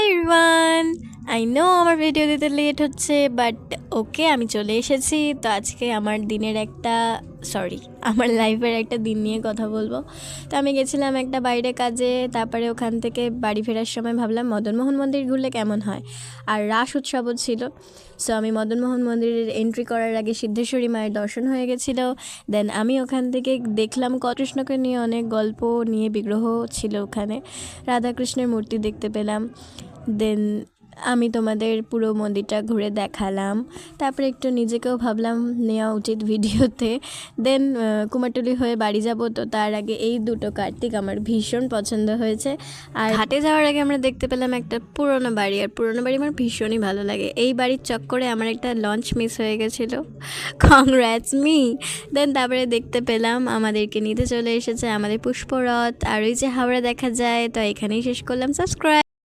Everyone, I know আমার video দিতে late হচ্ছে, বাট ওকে আমি চলে এসেছি। তো আজকে আমার দিনের একটা আমার লাইফের একটা দিন নিয়ে কথা বলবো। তো আমি গেছিলাম একটা বাইরে কাজে, তারপরে ওখান থেকে বাড়ি ফেরার সময় ভাবলাম মদনমোহন মন্দির ঘুরলে কেমন হয়। আর রাস উৎসবও ছিল। সো আমি মদনমোহন মন্দিরের এন্ট্রি করার আগে সিদ্ধেশ্বরী মায়ের দর্শন হয়ে গেছিলো। দেন আমি ওখান থেকে দেখলাম কৃষ্ণকে নিয়ে অনেক গল্প নিয়ে বিগ্রহ ছিল ওখানে, রাধাকৃষ্ণের মূর্তি দেখতে পেলাম। দেন আমি তোমাদের পুরো মন্দিরটা ঘুরে দেখালাম। তারপরে একটু নিজেকেও ভাবলাম নেওয়া উচিত ভিডিওতে। দেন কুমারটুলি হয়ে বাড়ি যাব, তো তার আগে এই দুটো কার্তিক আমার ভীষণ পছন্দ হয়েছে। আর ঘাটে যাওয়ার আগে আমরা দেখতে পেলাম একটা পুরোনো বাড়ি, আর পুরোনো বাড়ি আমার ভীষণই ভালো লাগে। এই বাড়ির চক্করে আমার একটা লঞ্চ মিস হয়ে গেছিলো, কংগ্রাটস মি। দেন তারপরে দেখতে পেলাম আমাদেরকে নিতে চলে এসেছে আমাদের পুষ্পরথ, আর ওই যে হাওড়া দেখা যায়। তো এখানেই শেষ করলাম। সাবস্ক্রাইব।